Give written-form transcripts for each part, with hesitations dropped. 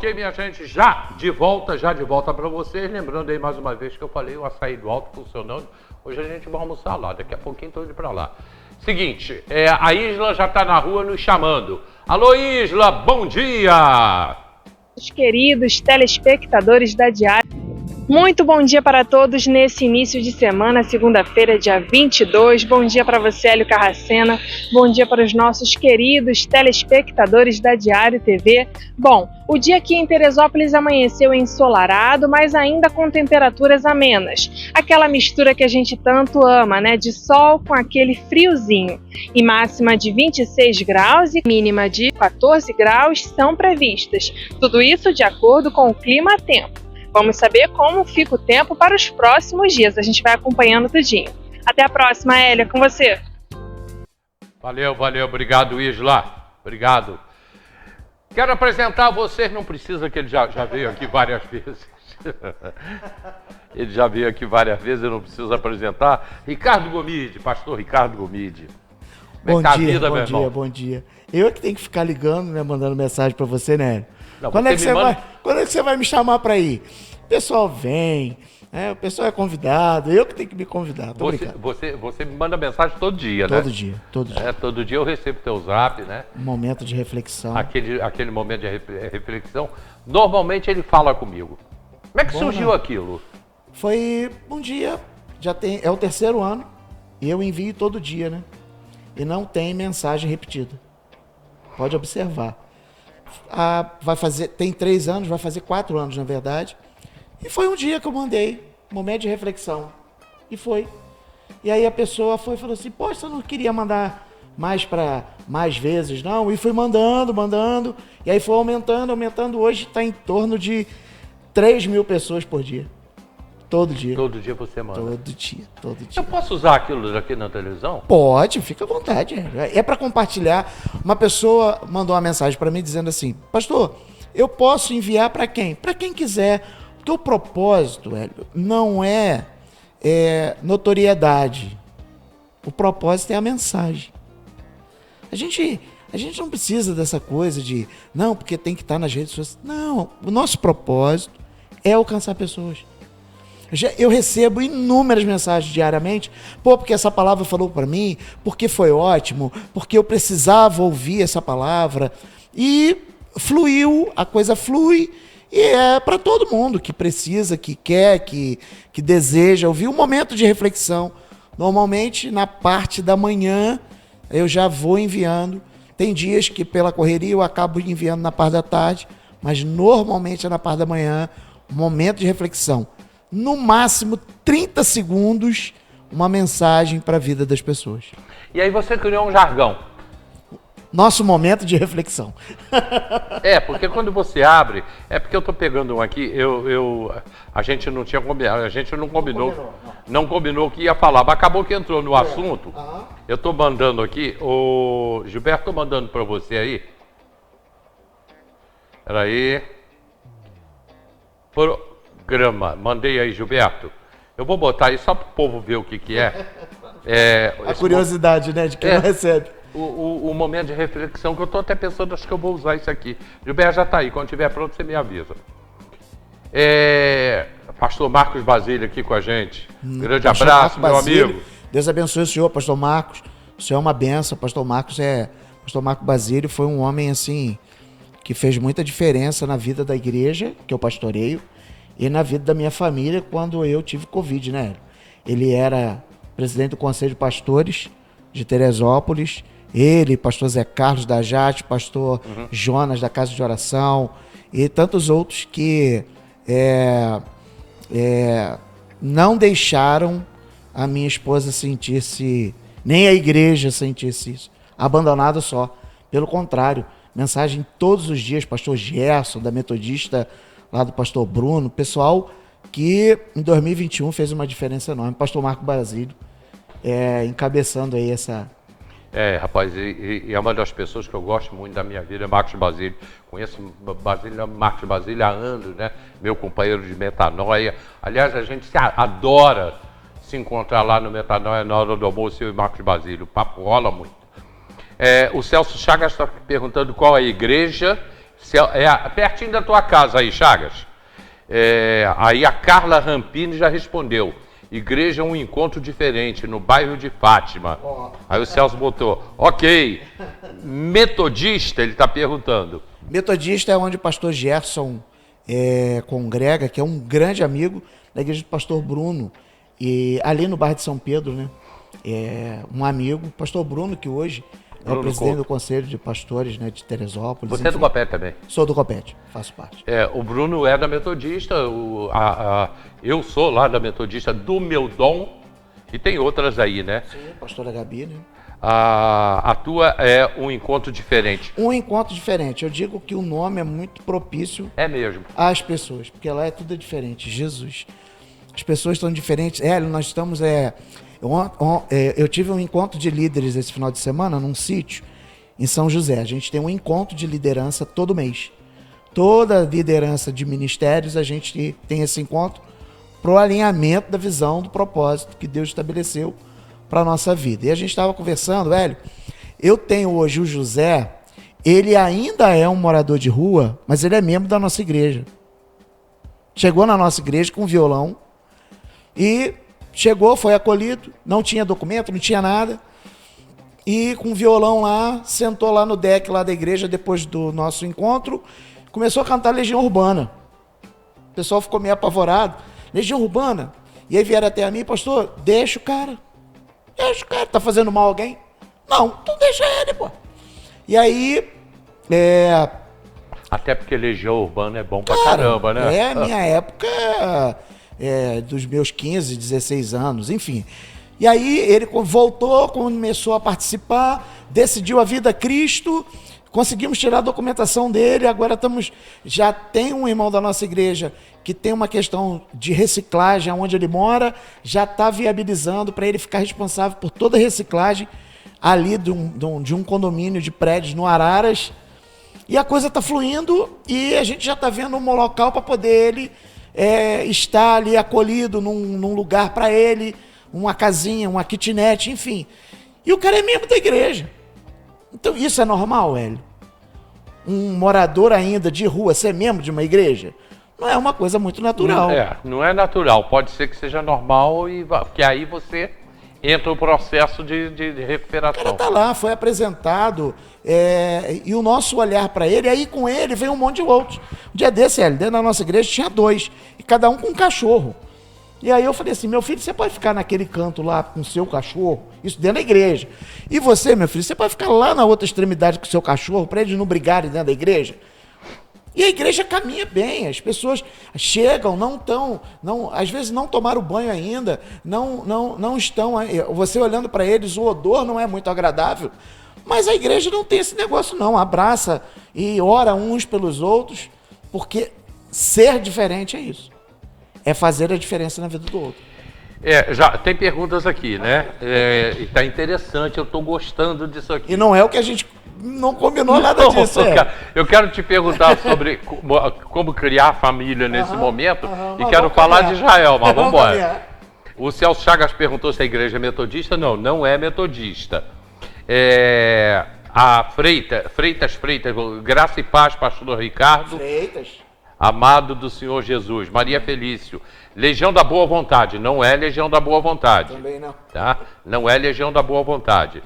Ok, minha gente, já de volta para vocês. Lembrando aí mais uma vez que eu falei o açaí do alto funcionando. Hoje a gente vai almoçar lá, daqui a pouquinho tô indo para lá. Seguinte, a Isla já está na rua nos chamando. Alô, Isla, bom dia! Os queridos telespectadores da Diário, muito bom dia para todos nesse início de semana, segunda-feira, dia 22. Bom dia para você, Hélio Carracena. Bom dia para os nossos queridos telespectadores da Diário TV. Bom, o dia aqui em Teresópolis amanheceu ensolarado, mas ainda com temperaturas amenas. Aquela mistura que a gente tanto ama, né? De sol com aquele friozinho. E máxima de 26 graus e mínima de 14 graus são previstas. Tudo isso de acordo com o clima-tempo. Vamos saber como fica o tempo para os próximos dias. A gente vai acompanhando tudinho. Até a próxima, Hélia, com você. Valeu, obrigado, Isla. Obrigado. Quero apresentar a vocês, não precisa que ele já veio aqui várias vezes. Ele já veio aqui várias vezes, eu não preciso apresentar. Ricardo Gomide, pastor Ricardo Gomide. Bom dia. Eu é que tenho que ficar ligando, né, mandando mensagem para você, né? Não, quando é que você vai me chamar para ir? O pessoal vem, o pessoal é convidado, eu que tenho que me convidar. Você me manda mensagem todo dia, né? Todo dia. Todo dia eu recebo teu zap, né? Um momento de reflexão. Aquele momento de reflexão. Normalmente ele fala comigo. Como é que surgiu aquilo? Foi um dia, é o terceiro ano, e eu envio todo dia, né? E não tem mensagem repetida. Pode observar. Tem 3 anos, vai fazer 4 anos, na verdade. E foi um dia que eu mandei, momento de reflexão. E foi. E aí a pessoa foi e falou assim, poxa, você não queria mandar mais vezes, não? E fui mandando. E aí foi aumentando. Hoje está em torno de 3.000 pessoas por dia. Todo dia. Todo dia você manda? Todo dia. Eu posso usar aquilo daqui na televisão? Pode, fica à vontade. É para compartilhar. Uma pessoa mandou uma mensagem para mim dizendo assim, pastor, eu posso enviar para quem? Para quem quiser. Porque o propósito, Hélio, não é notoriedade. O propósito é a mensagem. A gente não precisa dessa coisa de, não, porque tem que estar nas redes sociais. Não, o nosso propósito é alcançar pessoas. Eu recebo inúmeras mensagens diariamente, porque essa palavra falou para mim, porque foi ótimo, porque eu precisava ouvir essa palavra. E fluiu, a coisa flui, e é para todo mundo que precisa, que quer, que deseja ouvir um momento de reflexão. Normalmente, na parte da manhã, eu já vou enviando. Tem dias que, pela correria, eu acabo enviando na parte da tarde, mas normalmente é na parte da manhã, um momento de reflexão. No máximo 30 segundos, uma mensagem para a vida das pessoas. E aí você criou um jargão. Nosso momento de reflexão. Porque quando você abre, porque eu estou pegando um aqui, a gente não tinha combinado, a gente não combinou que ia falar, mas acabou que entrou no assunto. Eu estou mandando aqui, o Gilberto, estou mandando para você aí. Peraí. Programa, mandei aí, Gilberto. Eu vou botar aí só para o povo ver o que é. A curiosidade, né, de quem não recebe. O momento de reflexão, que eu estou até pensando, acho que eu vou usar isso aqui. Gilberto já está aí, quando estiver pronto você me avisa. Pastor Marcos Basílio aqui com a gente. Grande abraço, meu amigo. Deus abençoe o senhor, pastor Marcos. O senhor é uma benção. Pastor Marcos Basílio foi um homem assim que fez muita diferença na vida da igreja que eu pastoreio e na vida da minha família quando eu tive Covid, né? Ele era presidente do Conselho de Pastores de Teresópolis. Ele, pastor Zé Carlos da Jate, pastor Jonas da Casa de Oração e tantos outros que não deixaram a minha esposa sentir-se, nem a igreja sentir-se isso, abandonado só. Pelo contrário, mensagem todos os dias, pastor Gerson, da Metodista, lá do pastor Bruno, pessoal que em 2021 fez uma diferença enorme. Pastor Marcos Basílio, encabeçando aí essa... Rapaz, e é uma das pessoas que eu gosto muito da minha vida, é Marcos Basílio. Conheço Marcos Basílio há anos, né? Meu companheiro de Metanoia. Aliás, a gente adora se encontrar lá no Metanoia na hora do almoço, eu e Marcos Basílio. O papo rola muito. O Celso Chagas está perguntando qual é a igreja. Pertinho da tua casa aí, Chagas. Aí a Carla Rampini já respondeu. Igreja é um encontro diferente, no bairro de Fátima. Aí o Celso botou, ok. Metodista, ele está perguntando. Metodista é onde o pastor Gerson congrega, que é um grande amigo da igreja do pastor Bruno. E ali no bairro de São Pedro, né? Um amigo, o pastor Bruno, que hoje é o presidente do Conselho de Pastores, né, de Teresópolis. Você é do Copete também? Sou do Copete, faço parte. O Bruno é da Metodista, eu sou lá da Metodista do Meu Dom, e tem outras aí, né? Sim, pastora Gabi, né? A tua é um encontro diferente. Um encontro diferente. Eu digo que o nome é muito propício mesmo às pessoas, porque lá tudo é diferente. Jesus. As pessoas estão diferentes. Nós estamos... eu tive um encontro de líderes esse final de semana num sítio em São José. A gente tem um encontro de liderança todo mês. Toda liderança de ministérios, a gente tem esse encontro para o alinhamento da visão, do propósito que Deus estabeleceu para a nossa vida. E a gente estava conversando, eu tenho hoje o José, ele ainda é um morador de rua, mas ele é membro da nossa igreja. Chegou na nossa igreja com violão e foi acolhido, não tinha documento, não tinha nada. E com o violão lá, sentou lá no deck lá da igreja depois do nosso encontro, começou a cantar Legião Urbana. O pessoal ficou meio apavorado. Legião Urbana. E aí vieram até a mim, pastor, deixa o cara, tá fazendo mal a alguém? Não, então deixa ele, pô. E aí, até porque Legião Urbana é bom pra caramba, né? Minha época, dos meus 15, 16 anos, enfim. E aí ele voltou, começou a participar, decidiu a vida a Cristo, conseguimos tirar a documentação dele, agora já tem um irmão da nossa igreja que tem uma questão de reciclagem onde ele mora, já está viabilizando para ele ficar responsável por toda a reciclagem ali de um condomínio de prédios no Araras. E a coisa está fluindo e a gente já está vendo um local para poder ele estar ali acolhido num lugar para ele, uma casinha, uma kitnet, enfim. E o cara é membro da igreja. Então isso é normal, Hélio? Um morador ainda de rua ser membro de uma igreja? Não é uma coisa muito natural. Não é natural. Pode ser que seja normal, porque aí você entra no processo de recuperação. O cara está lá, foi apresentado, e o nosso olhar para ele, aí com ele vem um monte de outros. Um dia desse, Hélio, dentro da nossa igreja tinha 2, e cada um com um cachorro. E aí eu falei assim, meu filho, você pode ficar naquele canto lá com o seu cachorro, isso dentro da igreja. E você, meu filho, você pode ficar lá na outra extremidade com o seu cachorro, para eles não brigarem dentro da igreja. E a igreja caminha bem, as pessoas chegam, às vezes não tomaram banho ainda, não estão, você olhando para eles, o odor não é muito agradável, mas a igreja não tem esse negócio não, abraça e ora uns pelos outros, porque ser diferente é isso. É fazer a diferença na vida do outro. Já tem perguntas aqui, né? Tá interessante, eu tô gostando disso aqui. E não é o que a gente não combinou nada disso. Eu quero te perguntar sobre como criar família nesse momento e quero falar de Israel, mas vamos embora. O Celso Chagas perguntou se a igreja é metodista. Não é metodista. A Freitas, Graça e Paz, pastor Ricardo. Freitas. Amado do Senhor Jesus, Maria Felício, Legião da Boa Vontade, não é Legião da Boa Vontade. Também não. Tá? Não é Legião da Boa Vontade.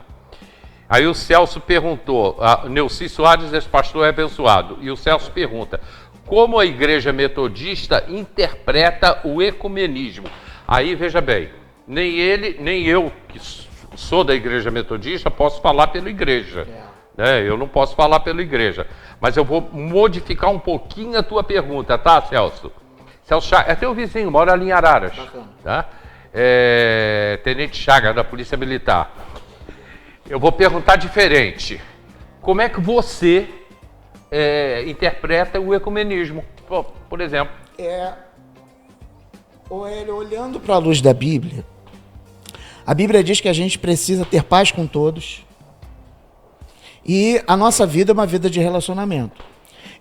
Aí o Celso perguntou, Neuci Soares, esse pastor é abençoado, e o Celso pergunta, como a igreja metodista interpreta o ecumenismo? Aí, veja bem, nem ele, nem eu, que sou da igreja metodista, posso falar pela igreja. Eu não posso falar pela igreja, mas eu vou modificar um pouquinho a tua pergunta, tá, Celso? Celso Chagas, é teu vizinho, mora ali em Araras, tá? Tenente Chagas, da Polícia Militar. Eu vou perguntar diferente. Como é que você interpreta o ecumenismo, por exemplo? Olhando para a luz da Bíblia, a Bíblia diz que a gente precisa ter paz com todos. E a nossa vida é uma vida de relacionamento.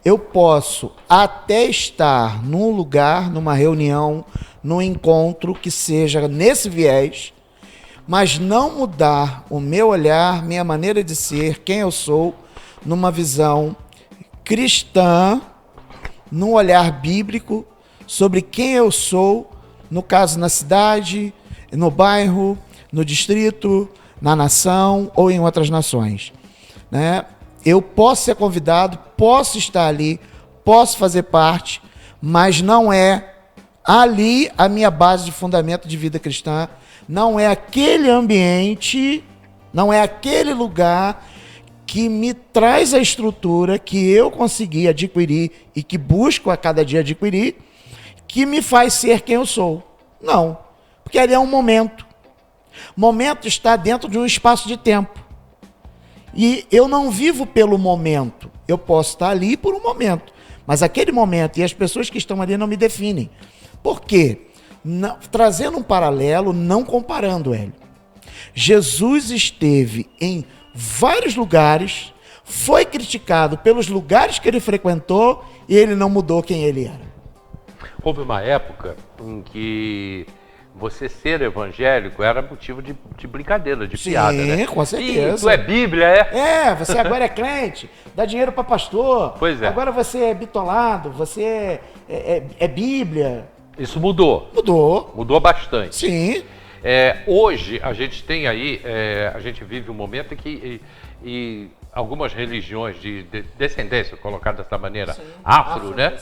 Eu posso até estar num lugar, numa reunião, num encontro que seja nesse viés, mas não mudar o meu olhar, minha maneira de ser, quem eu sou, numa visão cristã, num olhar bíblico, sobre quem eu sou, no caso na cidade, no bairro, no distrito, na nação ou em outras nações, né? Eu posso ser convidado, posso estar ali, posso fazer parte, mas não é ali a minha base de fundamento de vida cristã, não é aquele ambiente, não é aquele lugar que me traz a estrutura que eu consegui adquirir e que busco a cada dia adquirir, que me faz ser quem eu sou. Não, porque ali é um momento. Momento está dentro de um espaço de tempo. E eu não vivo pelo momento. Eu posso estar ali por um momento, mas aquele momento e as pessoas que estão ali não me definem. Por quê? Não, trazendo um paralelo, não comparando, Hélio. Jesus esteve em vários lugares, foi criticado pelos lugares que ele frequentou e ele não mudou quem ele era. Houve uma época em que você ser evangélico era motivo de brincadeira, de piada, né? Sim, com certeza. Ih, tu é Bíblia, é? É, você agora é crente, dá dinheiro para pastor. Pois é. Agora você é bitolado, você é Bíblia. Isso mudou. Mudou. Mudou bastante. Sim. Hoje a gente tem aí, a gente vive um momento em que e algumas religiões de descendência, colocado dessa maneira, afro, né?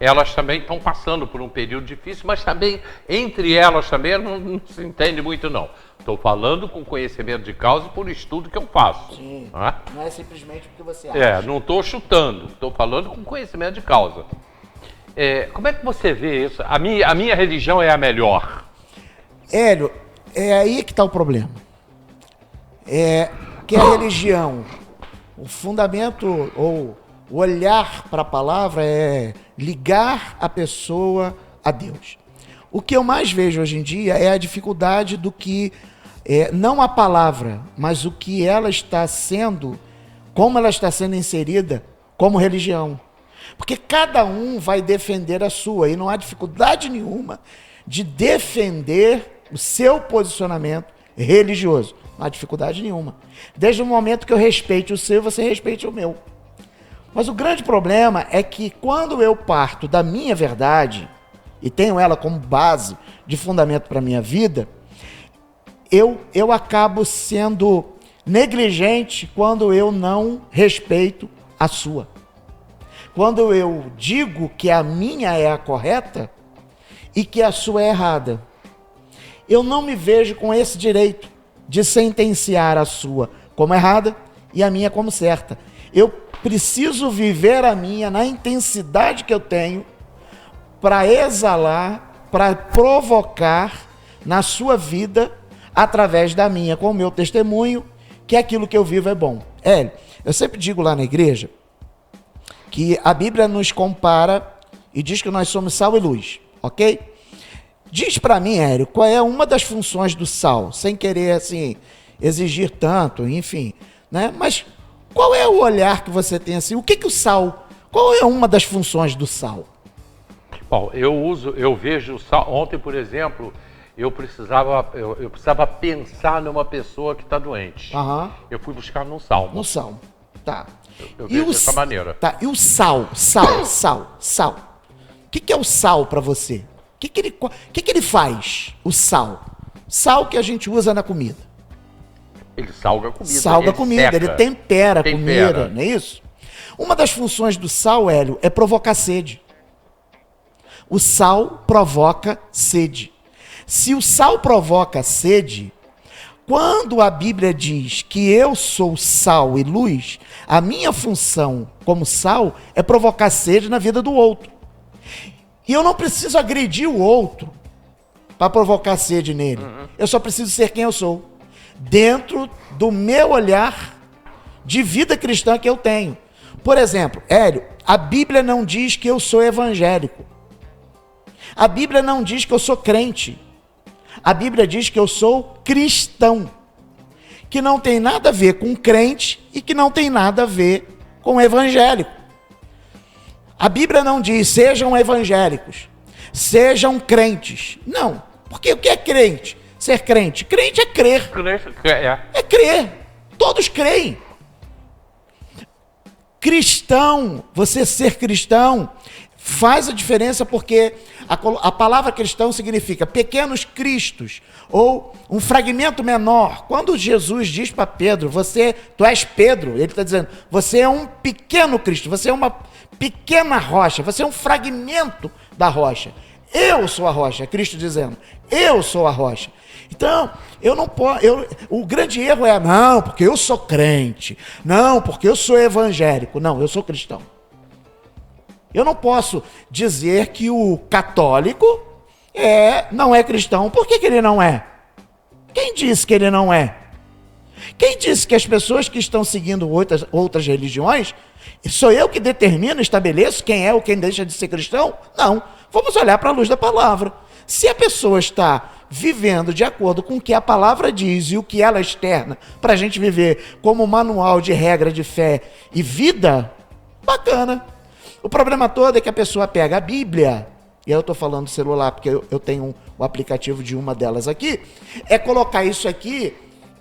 Elas também estão passando por um período difícil, mas também, entre elas também, não se entende muito não. Estou falando com conhecimento de causa e por estudo que eu faço. Sim. Não é simplesmente porque você acha. não estou chutando, estou falando com conhecimento de causa. Como é que você vê isso? A minha religião é a melhor. Hélio, é aí que está o problema. Que a religião, o fundamento ou o olhar para a palavra é ligar a pessoa a Deus. O que eu mais vejo hoje em dia é a dificuldade do que, não a palavra, mas o que ela está sendo, como ela está sendo inserida como religião. Porque cada um vai defender a sua, e não há dificuldade nenhuma de defender o seu posicionamento religioso. Não há dificuldade nenhuma. Desde o momento que eu respeite o seu, você respeite o meu. Mas o grande problema é que quando eu parto da minha verdade, e tenho ela como base de fundamento para a minha vida, eu acabo sendo negligente quando eu não respeito a sua. Quando eu digo que a minha é a correta e que a sua é errada, eu não me vejo com esse direito de sentenciar a sua como errada e a minha como certa. Eu preciso viver a minha na intensidade que eu tenho para exalar, para provocar na sua vida, através da minha, com o meu testemunho, que aquilo que eu vivo é bom. Eu sempre digo lá na igreja que a Bíblia nos compara e diz que nós somos sal e luz, ok? Diz para mim, Hélio, qual é uma das funções do sal, sem querer assim exigir tanto, enfim, né? Mas qual é o olhar que você tem assim? O que o sal? Qual é uma das funções do sal? Bom, eu vejo o sal. Ontem, por exemplo, eu precisava pensar numa pessoa que está doente. Eu fui buscar no salmo. No salmo, tá. Eu vejo dessa maneira. Tá. E o sal. O que é o sal para você? O que ele faz? O sal. Sal que a gente usa na comida. Ele salga a comida. Salga a comida, ele tempera a comida, não é isso? Uma das funções do sal, Hélio, é provocar sede. O sal provoca sede. Se o sal provoca sede, quando a Bíblia diz que eu sou sal e luz, a minha função como sal é provocar sede na vida do outro. E eu não preciso agredir o outro para provocar sede nele. Eu só preciso ser quem eu sou, dentro do meu olhar de vida cristã que eu tenho. Por exemplo, Hélio, a Bíblia não diz que eu sou evangélico. A Bíblia não diz que eu sou crente. A Bíblia diz que eu sou cristão, que não tem nada a ver com crente e que não tem nada a ver com evangélico. A Bíblia não diz sejam evangélicos, sejam crentes. Não, porque o que é crente? Ser crente. Crente é crer. É crer. Todos creem. Cristão, você ser cristão, faz a diferença porque a palavra cristão significa pequenos cristos, ou um fragmento menor. Quando Jesus diz para Pedro, tu és Pedro, ele está dizendo, você é um pequeno Cristo, você é uma pequena rocha, você é um fragmento da rocha. Eu sou a rocha, Cristo dizendo, eu sou a rocha. Então, eu não posso, o grande erro é, não, porque eu sou crente, não, porque eu sou evangélico, não, eu sou cristão. Eu não posso dizer que o católico não é cristão. Por que ele não é? Quem disse que ele não é? Quem disse que as pessoas que estão seguindo outras religiões, sou eu que determino, estabeleço quem é ou quem deixa de ser cristão? Não. Vamos olhar para a luz da palavra. Se a pessoa está vivendo de acordo com o que a palavra diz e o que ela externa, para a gente viver como manual de regra de fé e vida, bacana. O problema todo é que a pessoa pega a Bíblia, e eu estou falando do celular porque eu tenho o aplicativo de uma delas aqui, é colocar isso aqui,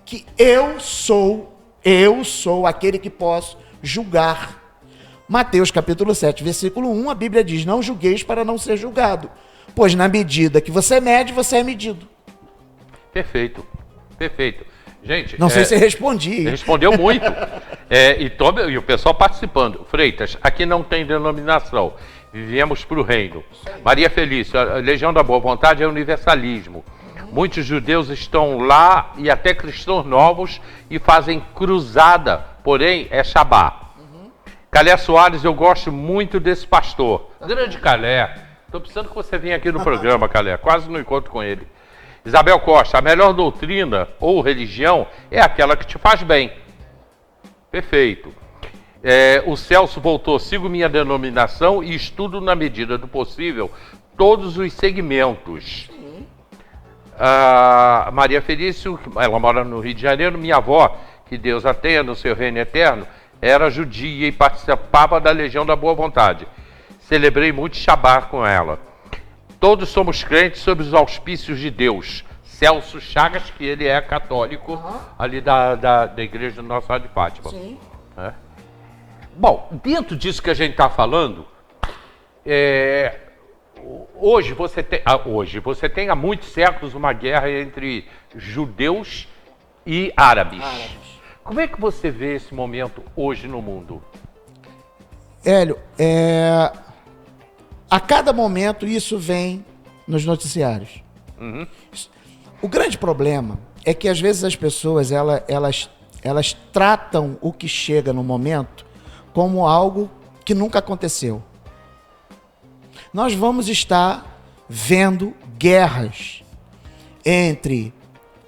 que eu sou aquele que posso julgar. Mateus capítulo 7, versículo 1, a Bíblia diz, não julgueis para não ser julgado, pois na medida que você mede, você é medido. Perfeito, perfeito. Gente, não sei se respondi. Respondeu muito. E o pessoal participando. Freitas, aqui não tem denominação. Vivemos para o reino. Maria Felícia, a Legião da Boa Vontade é universalismo. Muitos judeus estão lá e até cristãos novos e fazem cruzada, porém é Shabá. Calé Soares, eu gosto muito desse pastor. Grande Calé. Estou precisando que você venha aqui no programa, Calé. Quase não encontro com ele. Isabel Costa, a melhor doutrina ou religião é aquela que te faz bem. Perfeito. O Celso voltou, sigo minha denominação e estudo na medida do possível todos os segmentos. A Maria Felício, ela mora no Rio de Janeiro, minha avó, que Deus a tenha no seu reino eterno, era judia e participava da Legião da Boa Vontade. Celebrei muito Shabbat com ela. Todos somos crentes sob os auspícios de Deus. Celso Chagas, que ele é católico, ali da igreja do Nossa Senhora de Fátima. Sim. Bom, dentro disso que a gente está falando, hoje você tem há muitos séculos uma guerra entre judeus e árabes. Como é que você vê esse momento hoje no mundo? Hélio, a cada momento isso vem nos noticiários. O grande problema é que às vezes as pessoas elas tratam o que chega no momento como algo que nunca aconteceu. Nós vamos estar vendo guerras entre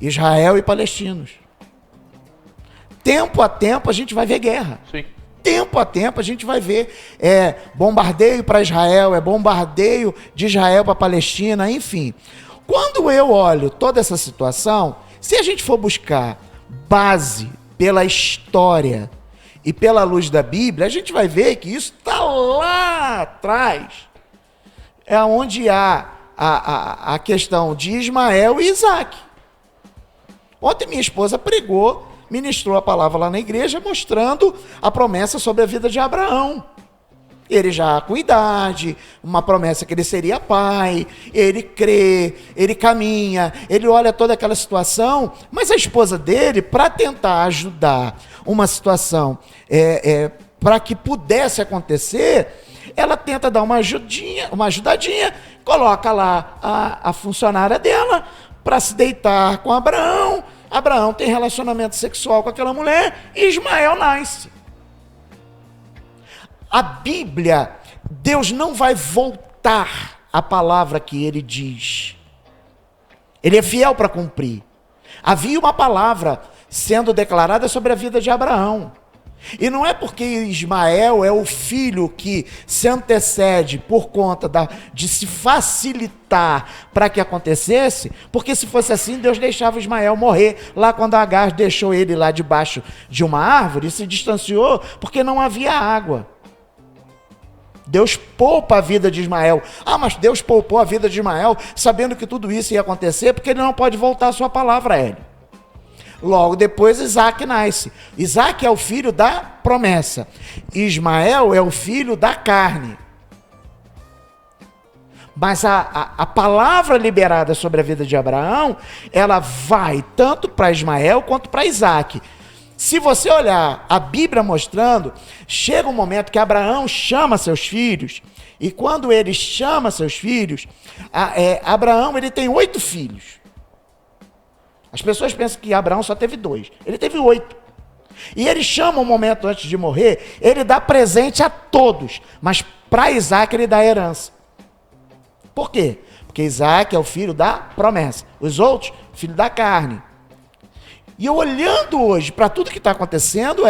Israel e palestinos. Tempo a tempo a gente vai ver guerra. Sim. Tempo a tempo a gente vai ver bombardeio para Israel, bombardeio de Israel para a Palestina, enfim. Quando eu olho toda essa situação, se a gente for buscar base pela história e pela luz da Bíblia, a gente vai ver que isso está lá atrás. É onde há a questão de Ismael e Isaac. Ontem minha esposa pregou, ministrou a palavra lá na igreja, mostrando a promessa sobre a vida de Abraão. Ele já com idade, uma promessa que ele seria pai, ele crê, ele caminha, ele olha toda aquela situação, mas a esposa dele, para tentar ajudar uma situação para que pudesse acontecer, ela tenta dar uma ajudadinha, coloca lá a funcionária dela para se deitar com Abraão. Abraão tem relacionamento sexual com aquela mulher e Ismael nasce. A Bíblia, Deus não vai voltar a palavra que ele diz. Ele é fiel para cumprir. Havia uma palavra sendo declarada sobre a vida de Abraão. E não é porque Ismael é o filho que se antecede por conta de se facilitar para que acontecesse, porque se fosse assim, Deus deixava Ismael morrer lá quando Agar deixou ele lá debaixo de uma árvore e se distanciou porque não havia água. Deus poupa a vida de Ismael. Mas Deus poupou a vida de Ismael sabendo que tudo isso ia acontecer porque ele não pode voltar a sua palavra a ele. Logo depois Isaac nasce. Isaac é o filho da promessa. Ismael é o filho da carne. Mas a palavra liberada sobre a vida de Abraão, ela vai tanto para Ismael quanto para Isaac. Se você olhar a Bíblia mostrando, chega um momento que Abraão chama seus filhos, e quando ele chama seus filhos, Abraão ele tem 8 filhos. As pessoas pensam que Abraão só teve 2, ele teve 8. E ele chama um momento antes de morrer, ele dá presente a todos, mas para Isaac ele dá herança. Por quê? Porque Isaac é o filho da promessa. Os outros, filho da carne. E eu olhando hoje para tudo que está acontecendo,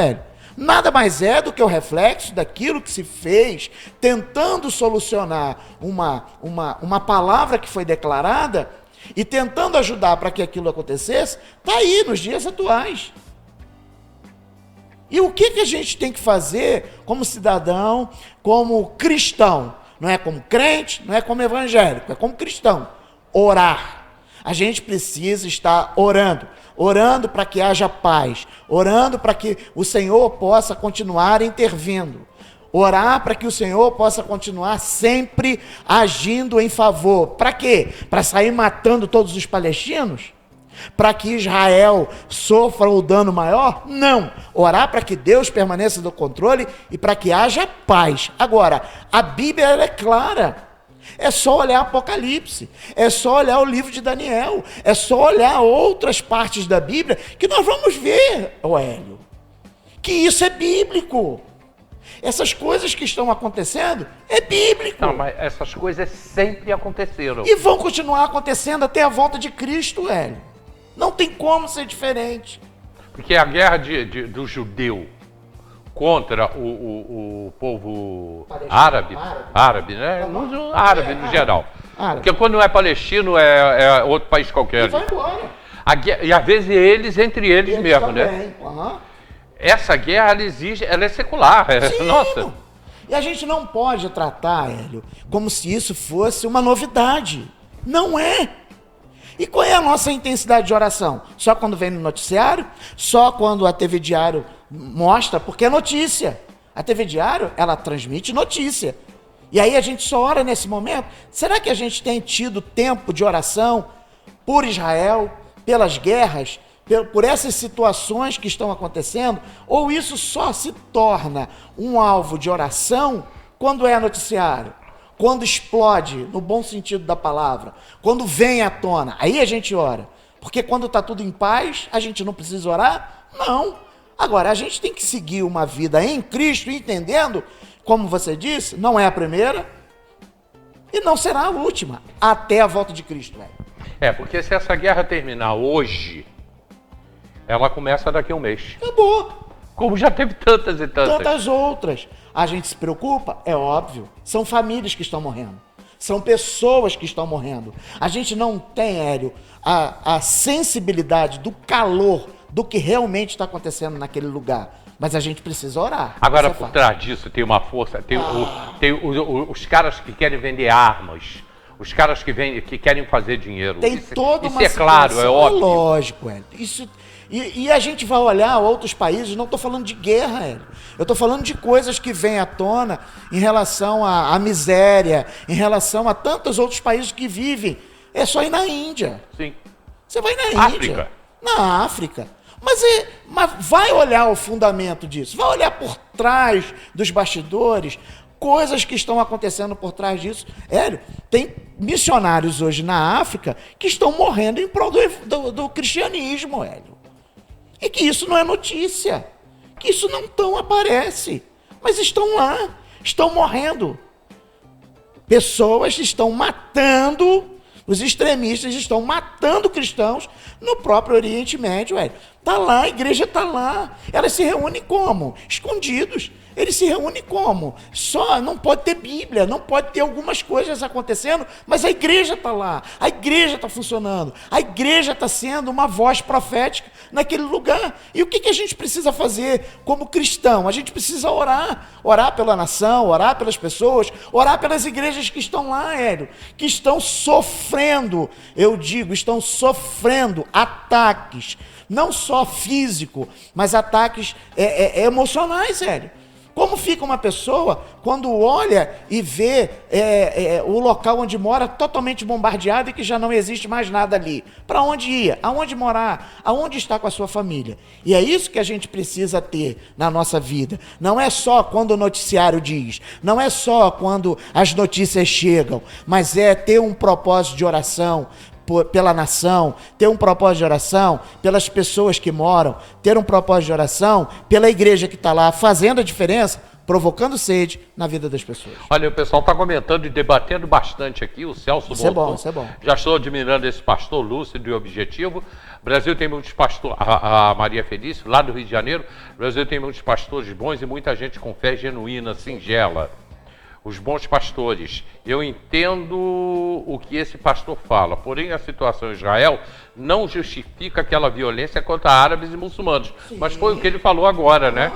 nada mais é do que o reflexo daquilo que se fez, tentando solucionar uma palavra que foi declarada e tentando ajudar para que aquilo acontecesse, está aí nos dias atuais. E o que a gente tem que fazer como cidadão, como cristão? Não é como crente, não é como evangélico, é como cristão. Orar. A gente precisa estar orando. Orando para que haja paz. Orando para que o Senhor possa continuar intervindo. Orar para que o Senhor possa continuar sempre agindo em favor. Para quê? Para sair matando todos os palestinos? Para que Israel sofra o dano maior? Não. Orar para que Deus permaneça no controle e para que haja paz. Agora, a Bíblia ela é clara. É só olhar Apocalipse, é só olhar o livro de Daniel, é só olhar outras partes da Bíblia que nós vamos ver, Hélio, que isso é bíblico. Essas coisas que estão acontecendo é bíblico. Não, mas essas coisas sempre aconteceram. E vão continuar acontecendo até a volta de Cristo, Hélio. Não tem como ser diferente. Porque a guerra do judeu contra o povo árabe, né? Árabe no geral. Porque quando não é palestino, é outro país qualquer. E vai embora. E às vezes entre eles mesmo, também. né? Essa guerra, ela é secular. Sim. Nossa. E a gente não pode tratar, Hélio, como se isso fosse uma novidade. Não é. E qual é a nossa intensidade de oração? Só quando vem no noticiário? Só quando a TV Diário mostra? Porque é notícia. A TV Diário, ela transmite notícia. E aí a gente só ora nesse momento? Será que a gente tem tido tempo de oração por Israel, pelas guerras, por essas situações que estão acontecendo? Ou isso só se torna um alvo de oração quando é noticiário? Quando explode, no bom sentido da palavra, quando vem à tona, aí a gente ora. Porque quando está tudo em paz, a gente não precisa orar? Não. Agora, a gente tem que seguir uma vida em Cristo, entendendo, como você disse, não é a primeira e não será a última, até a volta de Cristo. Porque se essa guerra terminar hoje, ela começa daqui a um mês. Acabou. Como já teve tantas e tantas. Tantas outras. A gente se preocupa? É óbvio. São famílias que estão morrendo. São pessoas que estão morrendo. A gente não tem, Hélio, a sensibilidade do calor do que realmente está acontecendo naquele lugar. Mas a gente precisa orar. Agora, por trás disso, tem uma força. Tem os caras que querem vender armas. Os caras que querem fazer dinheiro. Tem toda uma situação. Isso é claro, é óbvio. Lógico, Hélio. Isso... E a gente vai olhar outros países, não estou falando de guerra, Hélio. Eu estou falando de coisas que vêm à tona em relação à miséria, em relação a tantos outros países que vivem. É só ir na Índia. Sim. Você vai na Índia. Na África. Mas vai olhar o fundamento disso. Vai olhar por trás dos bastidores, coisas que estão acontecendo por trás disso. Hélio, tem missionários hoje na África que estão morrendo em prol do cristianismo, Hélio. E que isso não é notícia, que isso não aparece, mas estão lá, estão morrendo. Pessoas estão matando, os extremistas estão matando cristãos no próprio Oriente Médio, Está lá, a igreja está lá. Elas se reúnem como? Escondidos. Eles se reúnem como? Só, não pode ter Bíblia, não pode ter algumas coisas acontecendo, mas a igreja está lá, a igreja está funcionando, a igreja está sendo uma voz profética naquele lugar. E o que a gente precisa fazer como cristão? A gente precisa orar pela nação, orar pelas pessoas, orar pelas igrejas que estão lá, Hélio, que estão sofrendo, eu digo, estão sofrendo ataques não só físico, mas ataques emocionais, Hélio. Como fica uma pessoa quando olha e vê o local onde mora totalmente bombardeado e que já não existe mais nada ali? Para onde ir? Aonde morar? Aonde está com a sua família? E é isso que a gente precisa ter na nossa vida. Não é só quando o noticiário diz, não é só quando as notícias chegam, mas é ter um propósito de oração pela nação, ter um propósito de oração pelas pessoas que moram, ter um propósito de oração pela igreja que está lá fazendo a diferença, provocando sede na vida das pessoas. Olha, o pessoal está comentando e debatendo bastante aqui, o Celso Isso é bom, isso é bom. Já estou admirando esse pastor lúcido e objetivo. O Brasil tem muitos pastores, a Maria Felício, lá do Rio de Janeiro, o Brasil tem muitos pastores bons e muita gente com fé genuína, singela. Os bons pastores. Eu entendo o que esse pastor fala, porém a situação em Israel não justifica aquela violência contra árabes e muçulmanos. Sim. Mas foi o que ele falou agora, né?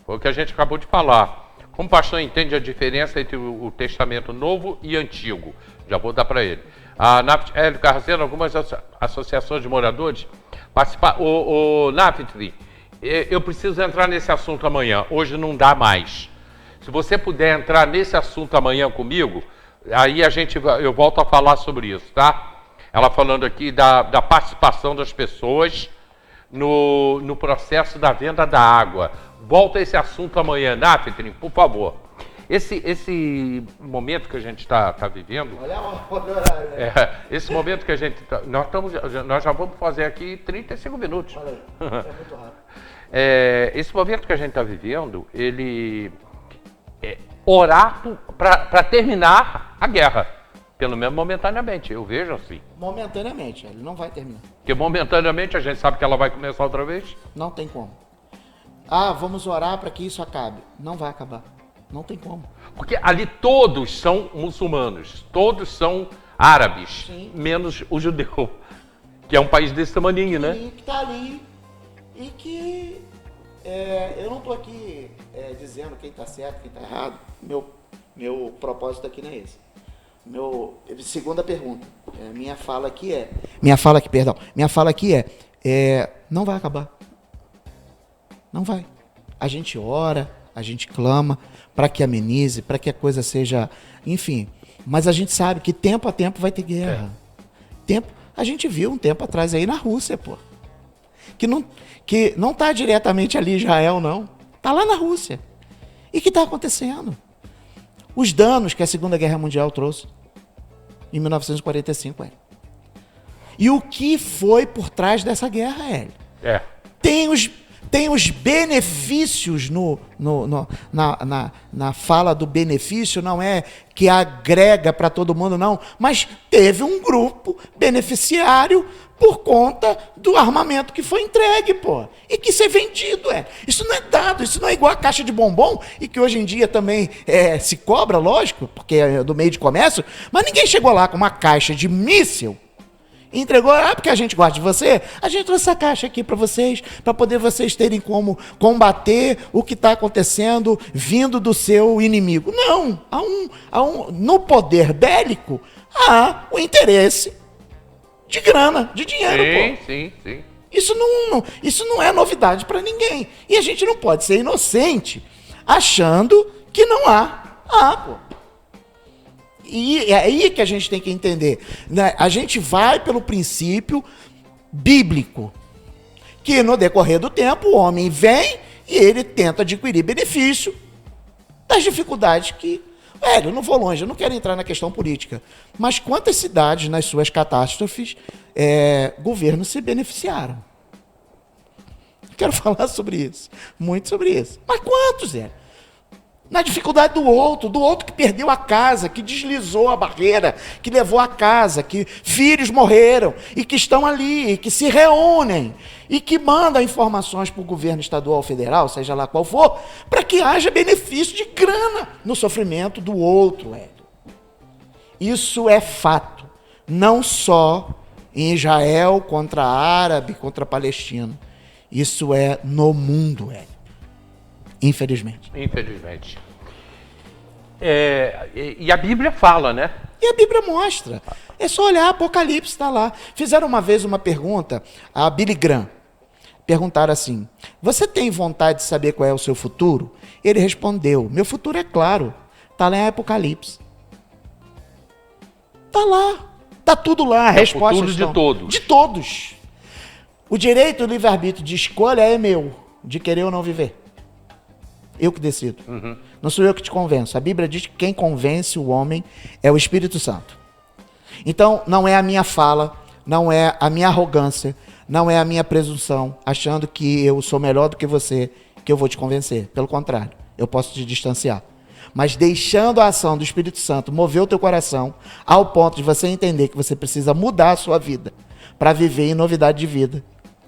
Foi o que a gente acabou de falar. Como o pastor entende a diferença entre o Testamento Novo e Antigo? Já vou dar para ele. A Hélio Carrasena, algumas associações de moradores participaram. O Naftali, eu preciso entrar nesse assunto amanhã. Hoje não dá mais. Se você puder entrar nesse assunto amanhã comigo, aí eu volto a falar sobre isso, tá? Ela falando aqui da participação das pessoas no processo da venda da água. Volta a esse assunto amanhã, Naftali, por favor. Esse momento que a gente está vivendo... Olha o horário, né? Esse momento que a gente... Nós já vamos fazer aqui 35 minutos. Olha aí, é muito rápido. Esse momento que a gente está vivendo, ele... orar para terminar a guerra, pelo menos momentaneamente, eu vejo assim. Momentaneamente, ele não vai terminar. Porque momentaneamente a gente sabe que ela vai começar outra vez. Não tem como. Ah, vamos orar para que isso acabe. Não vai acabar. Não tem como. Porque ali todos são muçulmanos, todos são árabes, sim, menos o judeu, que é um país desse tamanhinho, né? E que está ali e que... eu não estou aqui dizendo quem está certo, quem está errado. Meu propósito aqui não é esse. Segunda pergunta. Minha fala aqui é não vai acabar. Não vai. A gente ora, a gente clama para que amenize, para que a coisa seja... Enfim, mas a gente sabe que tempo a tempo vai ter guerra. A gente viu um tempo atrás aí na Rússia, pô. Que não está diretamente ali Israel, não. Está lá na Rússia. E o que está acontecendo? Os danos que a Segunda Guerra Mundial trouxe em 1945, Hélio. E o que foi por trás dessa guerra, Hélio? Tem os benefícios na fala do benefício, não é que agrega para todo mundo, não. Mas teve um grupo beneficiário por conta do armamento que foi entregue, pô. E que ser vendido, Isso não é dado, isso não é igual a caixa de bombom, e que hoje em dia também se cobra, lógico, porque é do meio de comércio, mas ninguém chegou lá com uma caixa de míssil e entregou, porque a gente gosta de você, a gente trouxe essa caixa aqui para vocês, para poder vocês terem como combater o que está acontecendo vindo do seu inimigo. Não, no poder bélico, há o interesse de grana, de dinheiro, pô. Sim. Isso não é novidade para ninguém. E a gente não pode ser inocente achando que não há. Pô. E é aí que a gente tem que entender, né? A gente vai pelo princípio bíblico, que no decorrer do tempo o homem vem e ele tenta adquirir benefício das dificuldades que... eu não vou longe, eu não quero entrar na questão política, mas quantas cidades nas suas catástrofes governos se beneficiaram? Quero falar sobre isso, muito sobre isso. Mas quantos, Na dificuldade do outro que perdeu a casa, que deslizou a barreira, que levou a casa, que filhos morreram e que estão ali, e que se reúnem e que mandam informações para o governo estadual, federal, seja lá qual for, para que haja benefício de grana no sofrimento do outro, Isso é fato, não só em Israel contra árabe, contra palestino. Isso é no mundo, Infelizmente. E a Bíblia fala, né? E a Bíblia mostra. É só olhar, Apocalipse está lá. Fizeram uma vez uma pergunta a Billy Graham. perguntaram assim: você tem vontade de saber qual é o seu futuro? Ele respondeu: meu futuro é claro, está lá em Apocalipse. Está lá, está tudo lá, a resposta. O futuro de todos. De todos. O direito do livre-arbítrio de escolha é meu, de querer ou não viver. Eu que decido. Não sou eu que te convenço. A Bíblia diz que quem convence o homem é o Espírito Santo. Então, não é a minha fala, não é a minha arrogância, não é a minha presunção, achando que eu sou melhor do que você, que eu vou te convencer. Pelo contrário, eu posso te distanciar. Mas deixando a ação do Espírito Santo mover o teu coração ao ponto de você entender que você precisa mudar a sua vida para viver em novidade de vida.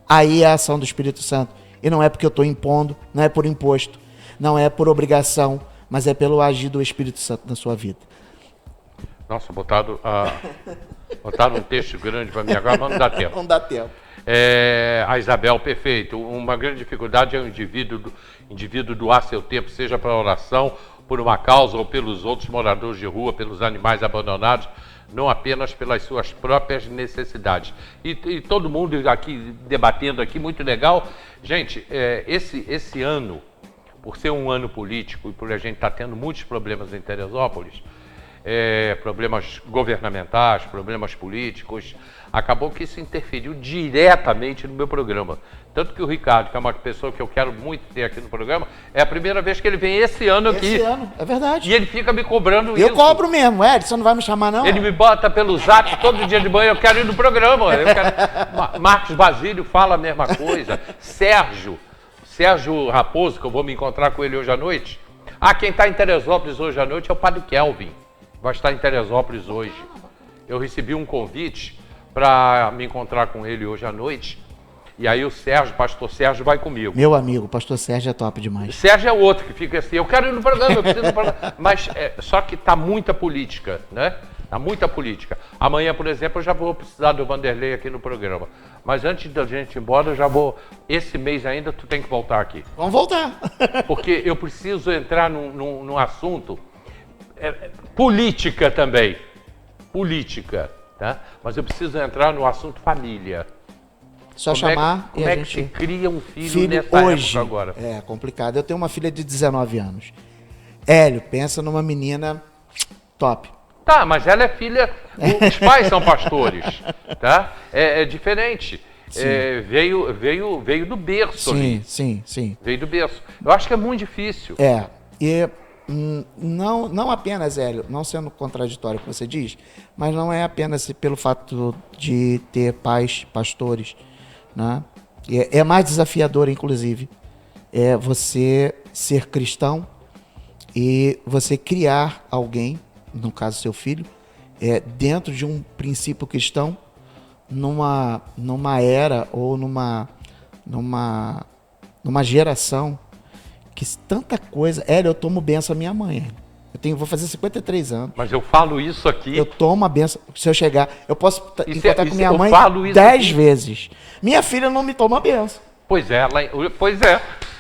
Aí é a ação do Espírito Santo. E não é porque eu estou impondo, não é por imposto, não é por obrigação, mas é pelo agir do Espírito Santo na sua vida. Nossa, botaram um texto grande para mim agora, mas não dá tempo. Não dá tempo. A Isabel, perfeito. Uma grande dificuldade é o indivíduo doar seu tempo, seja para oração, por uma causa ou pelos outros moradores de rua, pelos animais abandonados, não apenas pelas suas próprias necessidades. E todo mundo aqui debatendo aqui, muito legal. Gente, esse ano, por ser um ano político e por a gente estar tendo muitos problemas em Teresópolis, problemas governamentais, problemas políticos, acabou que isso interferiu diretamente no meu programa. Tanto que o Ricardo, que é uma pessoa que eu quero muito ter aqui no programa, é a primeira vez que ele vem esse ano aqui. Esse ano, é verdade. E ele fica me cobrando isso. Eu cobro mesmo, você não vai me chamar não? Ele me bota pelo zap todo dia de manhã, eu quero ir no programa. Marcos Basílio fala a mesma coisa. Sérgio Raposo, que eu vou me encontrar com ele hoje à noite. Quem está em Teresópolis hoje à noite é o Padre Kelvin. Vai estar em Teresópolis hoje. Eu recebi um convite para me encontrar com ele hoje à noite. E aí o pastor Sérgio vai comigo. Meu amigo, o pastor Sérgio é top demais. Sérgio é outro que fica assim, eu quero ir no programa, eu preciso ir no programa. Mas só que tá muita política, né? Tá muita política. Amanhã, por exemplo, eu já vou precisar do Vanderlei aqui no programa. Mas antes da gente ir embora, eu já vou... Esse mês ainda tu tem que voltar aqui. Vamos voltar. Porque eu preciso entrar num assunto... política também. Política, tá? Mas eu preciso entrar no assunto família. Só chamar e a gente... Como é que se cria um filho nessa hoje, época agora? É complicado. Eu tenho uma filha de 19 anos. Hélio, pensa numa menina top. Tá, mas ela é filha... Os pais são pastores, tá? É diferente. Veio do berço ali. Sim. Veio do berço. Eu acho que é muito difícil. E não apenas, Hélio, não sendo contraditório o que você diz, mas não é apenas pelo fato de ter pais pastores, né? É mais desafiador, inclusive, você ser cristão e você criar alguém, no caso seu filho, dentro de um princípio cristão, numa era ou numa geração que tanta coisa... Hélio, eu tomo benção à minha mãe. Vou fazer 53 anos. Mas eu falo isso aqui... Eu tomo a benção. Se eu chegar, eu posso encontrar com minha mãe 10 vezes. Minha filha não me toma a benção. Pois é.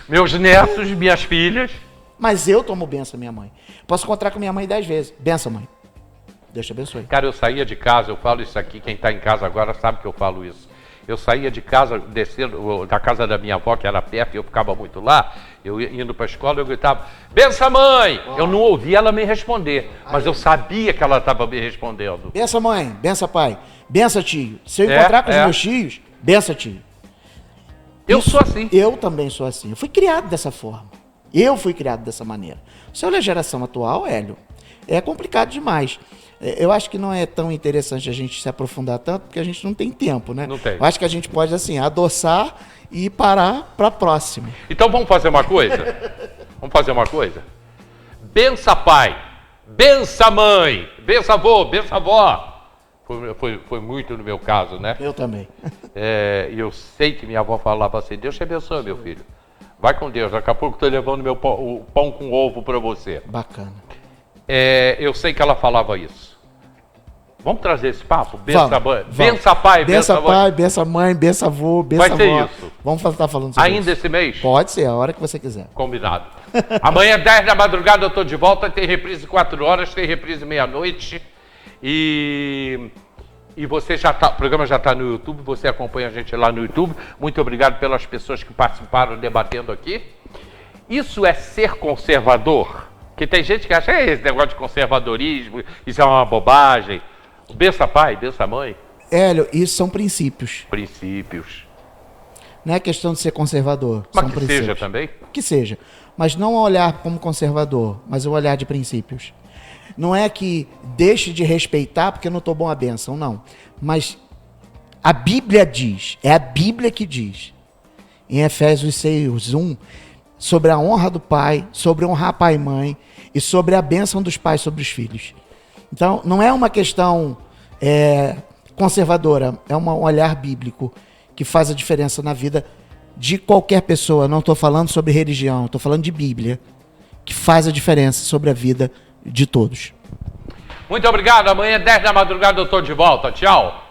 Meus netos, minhas filhas... Mas eu tomo benção à minha mãe. Posso encontrar com minha mãe 10 vezes. Benção, mãe. Deus te abençoe. Cara, eu saía de casa, eu falo isso aqui, quem está em casa agora sabe que eu falo isso. Eu saía de casa, descendo da casa da minha avó, que era perto, e eu ficava muito lá, eu indo para a escola, eu gritava, benção, mãe! Eu não ouvia ela me responder, mas eu sabia que ela estava me respondendo. Benção, mãe, benção, pai, benção, tio. Se eu encontrar com os meus tios, benção, tio. Eu sou assim. Eu também sou assim. Eu fui criado dessa forma. Eu fui criado dessa maneira. Se olha a geração atual, Hélio, é complicado demais. Eu acho que não é tão interessante a gente se aprofundar tanto, porque a gente não tem tempo, né? Não tem. Eu acho que a gente pode, assim, adoçar e parar para a próxima. Então vamos fazer uma coisa? Bença pai, bença mãe, bença avô, bença avó. Foi muito no meu caso, né? Eu também. E eu sei que minha avó falava assim, Deus te abençoe, meu filho. Vai com Deus, daqui a pouco estou levando o pão com ovo para você. Bacana. Eu sei que ela falava isso. Vamos trazer esse papo? Bença pai, bença pai, bença mãe, bença avô, bença avó. Vai ser isso. Vamos estar falando sobre ainda esse mês? Pode ser, a hora que você quiser. Combinado. Amanhã, 10 da madrugada, eu estou de volta. Tem reprise 4 horas, tem reprise meia-noite. E E você já tá, o programa já está no YouTube, você acompanha a gente lá no YouTube. Muito obrigado pelas pessoas que participaram debatendo aqui. Isso é ser conservador? Porque tem gente que acha esse negócio de conservadorismo, isso é uma bobagem. Bença pai, bença mãe. Hélio, isso são princípios. Princípios. Não é questão de ser conservador. Mas são que princípios. seja também. Que seja. Mas não olhar como conservador, mas o olhar de princípios. Não é que deixe de respeitar porque eu não estou bom à bênção, não. Mas a Bíblia diz, é a Bíblia que diz, em Efésios 6:1, sobre a honra do pai, sobre honrar pai e mãe e sobre a bênção dos pais sobre os filhos. Então, não é uma questão conservadora, é um olhar bíblico que faz a diferença na vida de qualquer pessoa. Não estou falando sobre religião, estou falando de Bíblia, que faz a diferença sobre a vida de todos. Muito obrigado. Amanhã, 10 da madrugada, eu estou de volta. Tchau.